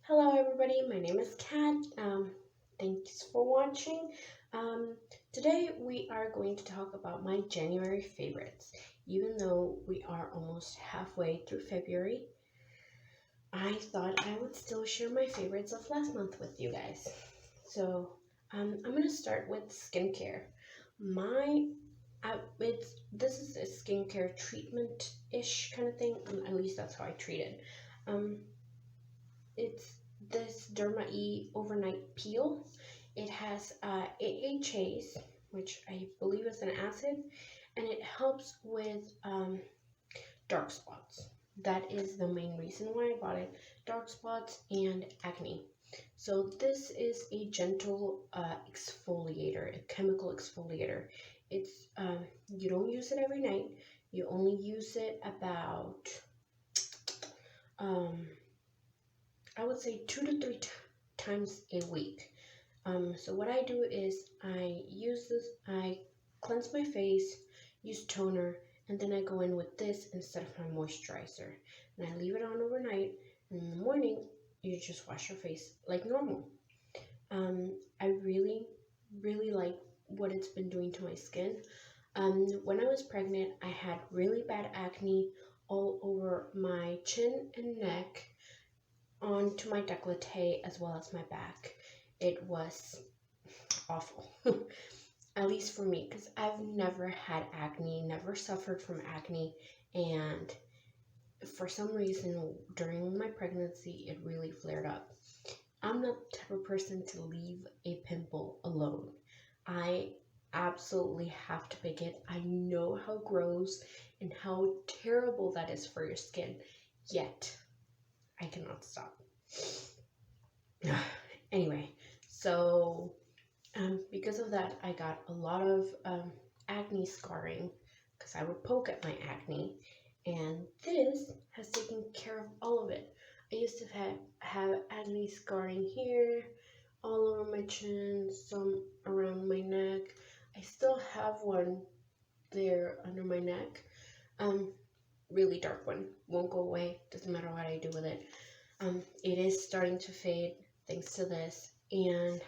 Hello, everybody. My name is Kat. Thanks for watching. Um, Today we are going to talk about my January favorites. Even though we are almost halfway through February, I thought I would still share my favorites of last month with you guys. So I'm gonna start with skincare. My it's this is a skincare treatment ish kind of thing. At least that's how I treat it. Um, it's this Derma E overnight peel. It has AHAs, which I believe is an acid, and it helps with dark spots. That is the main reason why I bought it. Dark spots and acne. So this is a gentle exfoliator, a chemical exfoliator. It's you don't use it every night. You only use it about um, I would say 2 to 3 times a week. So what I do is I cleanse my face, use toner, and then I go in with this instead of my moisturizer. And I leave it on overnight, and in the morning, you just wash your face like normal. I really like what it's been doing to my skin. When I was pregnant, I had really bad acne all over my chin and neck, onto my décolleté as well as my back. It was awful, at least for me, because I've never had acne, never suffered from acne, and for some reason during my pregnancy it really flared up. I'm not the type of person to leave a pimple alone. I absolutely have to pick it. I know how gross and how terrible that is for your skin, yet I cannot stop. Anyway, so because of that, I got a lot of acne scarring because I would poke at my acne, and this has taken care of all of it. I used to have acne scarring here, all over my chin, some around my neck. I still have one there under my neck. Um, Really dark one. Won't go away. Doesn't matter what I do with it. It is starting to fade thanks to this, and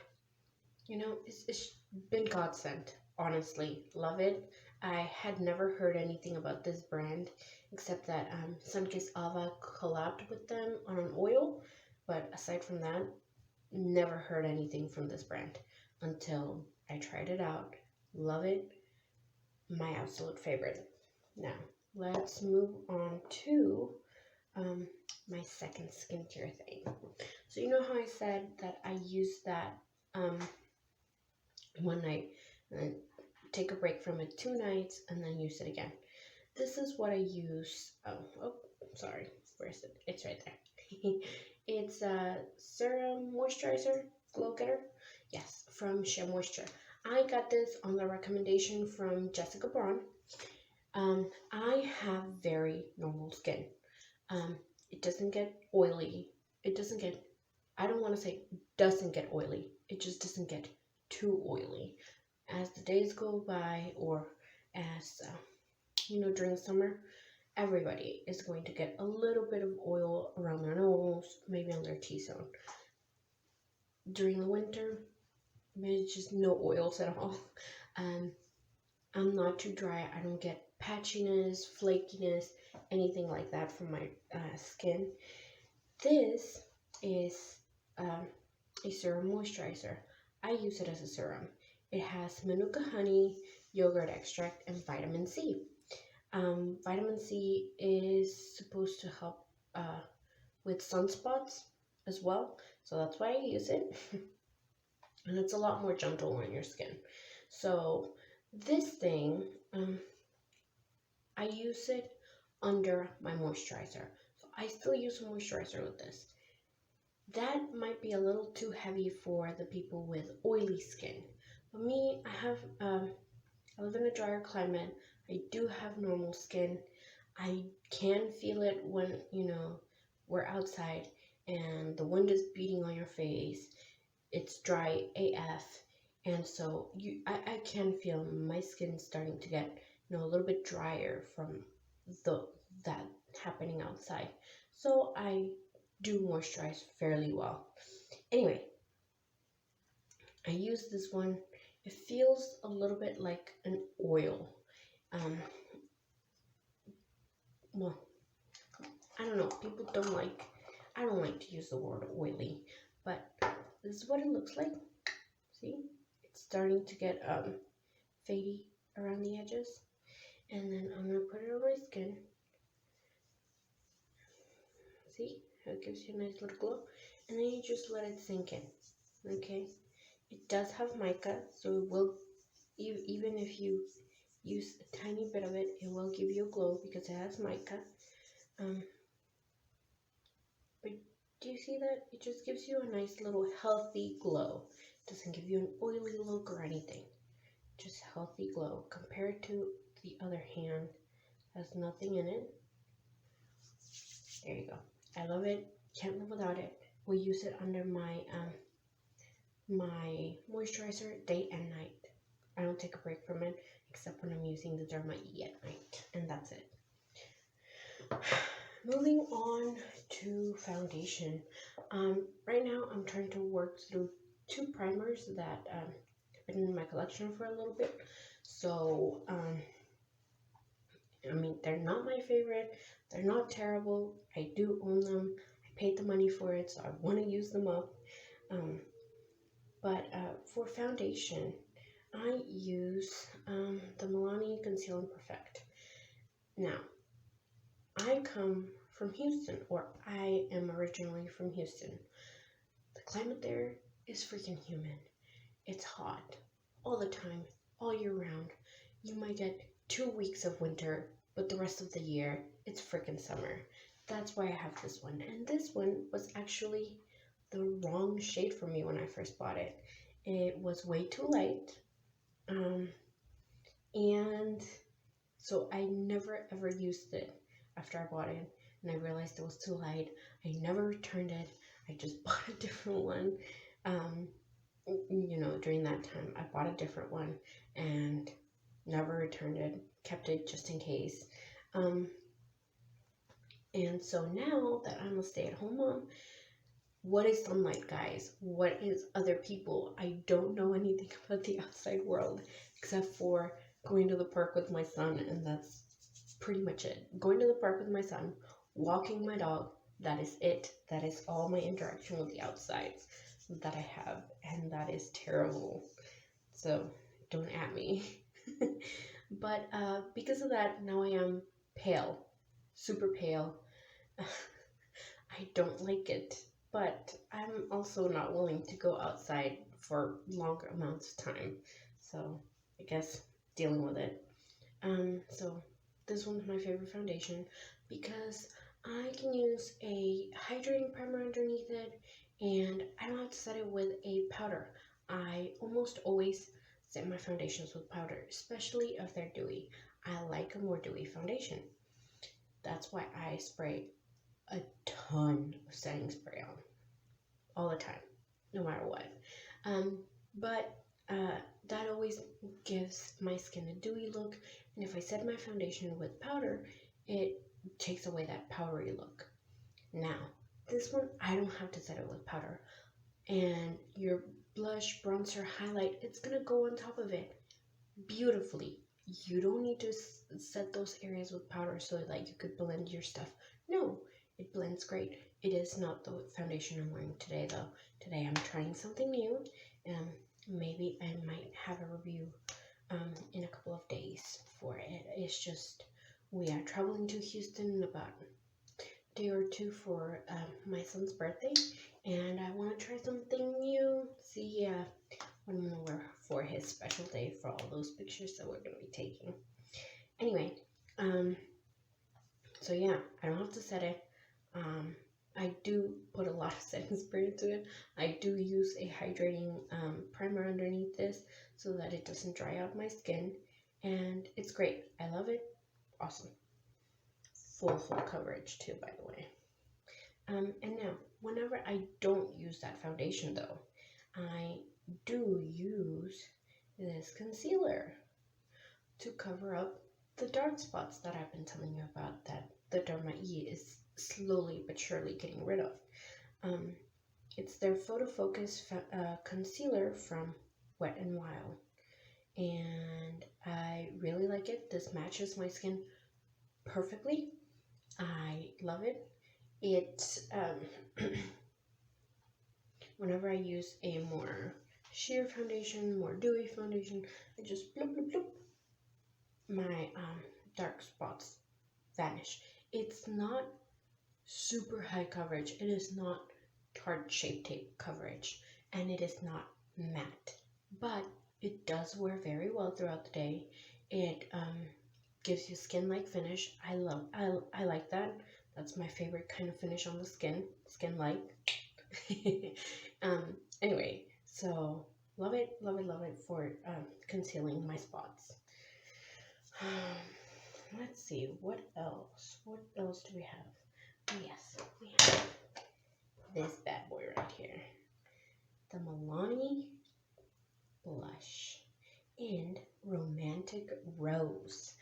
it's been godsend. Honestly, love it. I had never heard anything about this brand except that Sunkist Ava collabed with them on an oil, but aside from that, never heard anything from this brand until I tried it out. Love it. My absolute favorite. Now, let's move on to um, my second skincare thing. So you know how I said that I use that um, one night and then take a break from it 2 nights and then use it again. This is what I use. Sorry. Where is it? It's right there. It's a serum moisturizer, glow getter. Yes, from Shea Moisture. I got this on the recommendation from Jessica Braun. I have very normal skin. Um, it doesn't get oily. It doesn't get, I don't want to say doesn't get oily. It just doesn't get too oily. As the days go by, or as, during summer, everybody is going to get a little bit of oil around their nose, maybe on their T-zone. During the winter, there's just no oils at all. Um, I'm not too dry. I don't get patchiness, flakiness, anything like that from my skin. This is um, a serum moisturizer. I use it as a serum. It has manuka honey, yogurt extract, and vitamin C. Vitamin C is supposed to help with sunspots as well, so that's why I use it. And it's a lot more gentle on your skin. So this thing, I use it under my moisturizer. So I still use a moisturizer with this. That might be a little too heavy for the people with oily skin. But me, I live in a drier climate. I do have normal skin. I can feel it when, we're outside and the wind is beating on your face. It's dry AF. And so I can feel my skin starting to get, a little bit drier from that happening outside. So I do moisturize fairly well. Anyway, I use this one. It feels a little bit like an oil. Um, well, I don't know. People don't like. I don't like to use the word oily, but this is what it looks like. See, it's starting to get fadey around the edges, and then I'm gonna put it on my skin. See how it gives you a nice little glow, and then you just let it sink in. Okay, it does have mica, so it will, even if you use a tiny bit of it, it will give you a glow because it has mica. But do you see that? It just gives you a nice little healthy glow. It doesn't give you an oily look or anything. Just healthy glow. Compared to the other hand, has nothing in it. There you go. I love it. Can't live without it. We use it under my my moisturizer day and night. I don't take a break from it except when I'm using the Derma E at night, and that's it. Moving on to foundation. Right now I'm trying to work through two primers that have been in my collection for a little bit. So, I mean, they're not my favorite. They're not terrible. I do own them. I paid the money for it, so I want to use them up. But for foundation, I use the Milani Conceal and Perfect. Now, I come from Houston, or I am originally from Houston. The climate there is freaking humid. It's hot all the time, all year round. You might get 2 weeks of winter, but the rest of the year, it's freaking summer. That's why I have this one. And this one was actually the wrong shade for me when I first bought it. It was way too light. And so I never ever used it after I bought it, and I realized it was too light. I never returned it. I just bought a different one. During that time, I bought a different one and never returned it. Kept it just in case. And so now that I'm a stay-at-home mom, what is sunlight, guys? What is other people? I don't know anything about the outside world except for going to the park with my son, and that's pretty much it. Going to the park with my son, walking my dog, that is it. That is all my interaction with the outside that I have, and that is terrible. So don't at me. But because of that, now I am pale, super pale. I don't like it, but I'm also not willing to go outside for longer amounts of time. So I guess dealing with it. So this one's my favorite foundation because I can use a hydrating primer underneath it, and I don't have to set it with a powder. I almost always set my foundations with powder, especially if they're dewy. I like a more dewy foundation. That's why I spray a ton of setting spray on all the time, no matter what. But that always gives my skin a dewy look, and if I set my foundation with powder, it takes away that powdery look. Now, this one, I don't have to set it with powder, and your blush, bronzer, highlight, it's gonna go on top of it beautifully. You don't need to set those areas with powder so that you could blend your stuff. No, it blends great. It is not the foundation I'm wearing today, though. Today I'm trying something new, and maybe I might have a review in a couple of days for it. It's just we are traveling to Houston in about a day or two for my son's birthday, and I want to try something new. See what I'm gonna wear for his special day for all those pictures that we're gonna be taking. Anyway, so yeah, I don't have to set it. I do put a lot of setting spray into it. I do use a hydrating primer underneath this so that it doesn't dry out my skin, and it's great. I love it. Awesome. Full coverage too, by the way. And now, whenever I don't use that foundation though, I do use this concealer to cover up the dark spots that I've been telling you about that the Derma E is slowly but surely getting rid of. It's their Photo Focus concealer from Wet n Wild, and I really like it. This matches my skin perfectly. I love it. It whenever I use a more sheer foundation, more dewy foundation, I just bloop bloop bloop, my dark spots vanish. It's not super high coverage. It is not Tarte Shape Tape coverage, and it is not matte, but it does wear very well throughout the day. It gives you skin-like finish. I like that. That's my favorite kind of finish on the skin-like. Anyway, so love it, love it, love it for concealing my spots. Let's see, what else? What else do we have? Oh, yes, we have this bad boy right here. The Milani blush in Romantic Rose.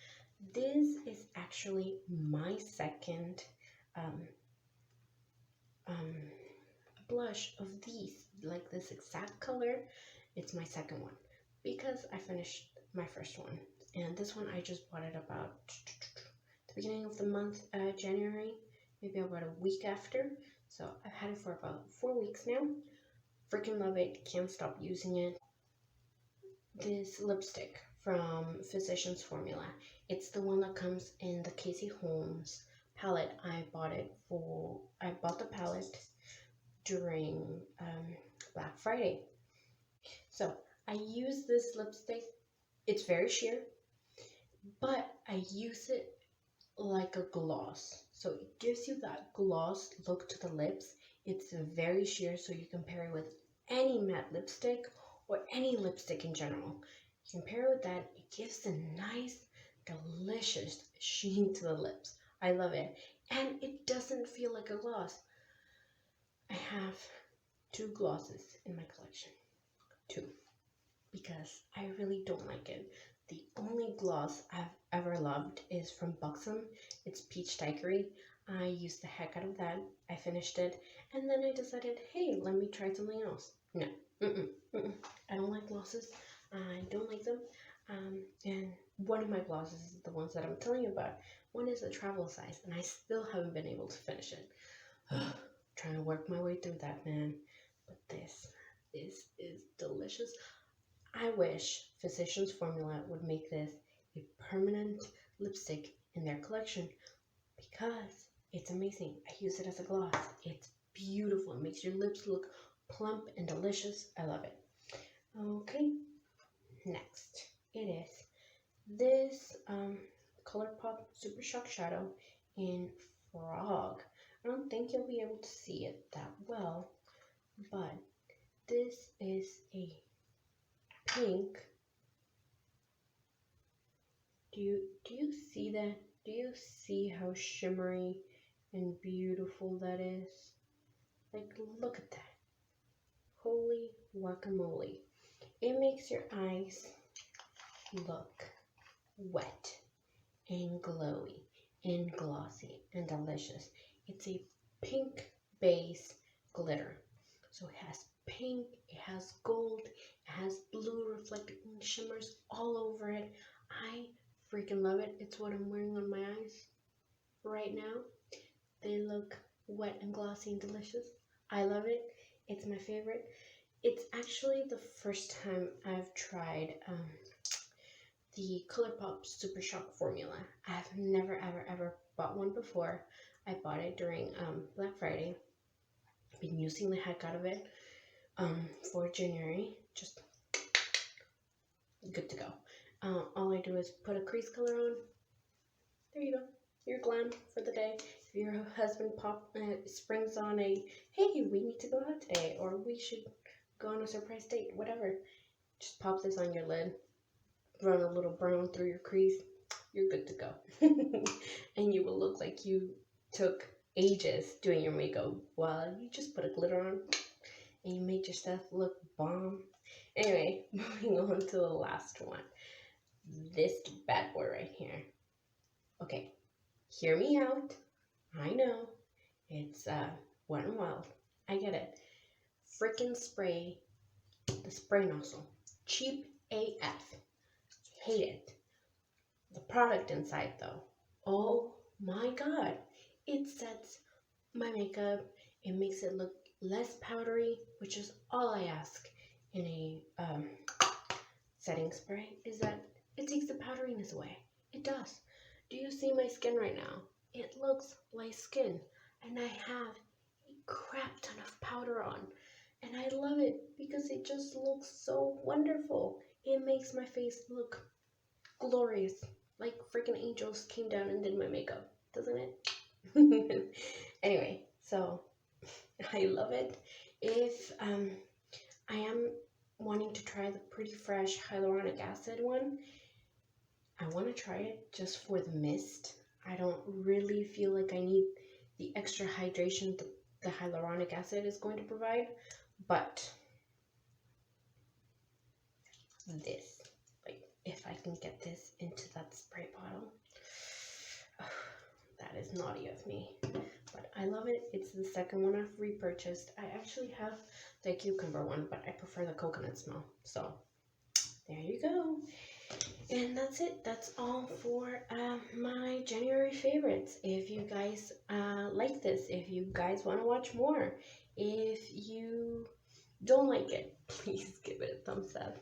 This is actually my second blush of these, like this exact color. It's my second one because I finished my first one, and this one I just bought it about the beginning of the month, January, maybe about a week after. So I've had it for about 4 weeks now. Freaking love it, can't stop using it. This lipstick from Physicians Formula. It's the one that comes in the Casey Holmes palette. I bought the palette during Black Friday. So I use this lipstick. It's very sheer, but I use it like a gloss. So it gives you that gloss look to the lips. It's very sheer, so you can pair it with any matte lipstick or any lipstick in general. You can pair it with that. It gives a nice, delicious sheen to the lips. I love it. And it doesn't feel like a gloss. I have 2 glosses in my collection. 2. Because I really don't like it. The only gloss I've ever loved is from Buxom. It's Peach Daiquiri. I used the heck out of that. I finished it, and then I decided, hey, let me try something else. No, I don't like glosses. I don't like them. And one of my glosses is the ones that I'm telling you about. One is a travel size, and I still haven't been able to finish it. Trying to work my way through that, man. But this is delicious. I wish Physicians Formula would make this a permanent lipstick in their collection because it's amazing. I use it as a gloss. It's beautiful. It makes your lips look plump and delicious. I love it. Okay, next it is this ColourPop Super Shock Shadow in Frog. I don't think you'll be able to see it that well, but this is a pink. Do you see that? Do you see how shimmery and beautiful that is? Like, look at that. Holy guacamole. It makes your eyes look wet and glowy and glossy and delicious. It's a pink base glitter. So it has pink, it has gold, it has blue reflecting shimmers all over it. I freaking love it. It's what I'm wearing on my eyes right now. They look wet and glossy and delicious. I love it. It's my favorite. It's actually the first time I've tried the ColourPop Super Shock formula. I've never ever bought one before. I bought it during Black Friday. I've been using the heck out of it for January. Just good to go. All I do is put a crease color on. There you go. You're glam for the day. If your husband springs on a, hey, we need to go out today, or we should go on a surprise date, whatever, just pop this on your lid, run a little brown through your crease, you're good to go. And you will look like you took ages doing your makeup while you just put a glitter on and you made your stuff look bomb. Anyway, moving on to the last one. This bad boy right here. Okay, hear me out. I know It's Wet n Wild. I get it. Frickin' spray, the spray nozzle. Cheap AF. Hate it. The product inside though. Oh my god. It sets my makeup. It makes it look less powdery, which is all I ask in a setting spray, is that it takes the powderiness away. It does. Do you see my skin right now? It looks like skin, and I have a crap ton of powder on, and I love it because it just looks so wonderful. It makes my face look glorious, like freaking angels came down and did my makeup, doesn't it? Anyway, so I love it. If I am wanting to try the Pretty Fresh hyaluronic acid one, I want to try it just for the mist. I don't really feel like I need the extra hydration the hyaluronic acid is going to provide, but this, like, if I can get this into that spray bottle, that is naughty of me, but I love it. It's the second one I've repurchased. I actually have the cucumber one, but I prefer the coconut smell, so there you go. And that's it. That's all for my January favorites. If you guys like this, if you guys want to watch more, if you don't like it, please give it a thumbs up.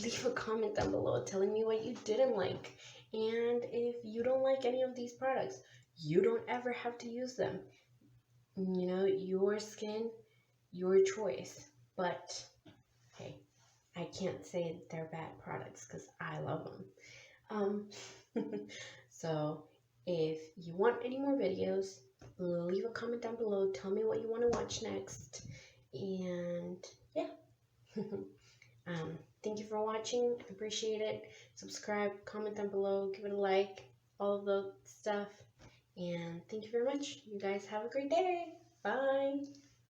Leave a comment down below telling me what you didn't like. And if you don't like any of these products, you don't ever have to use them. You know, your skin, your choice. But hey, I can't say they're bad products because I love them. So if you want any more videos, leave a comment down below. Tell me what you want to watch next. And yeah. Thank you for watching. I appreciate it. Subscribe, comment down below, give it a like, all of the stuff. And thank you very much. You guys have a great day. Bye.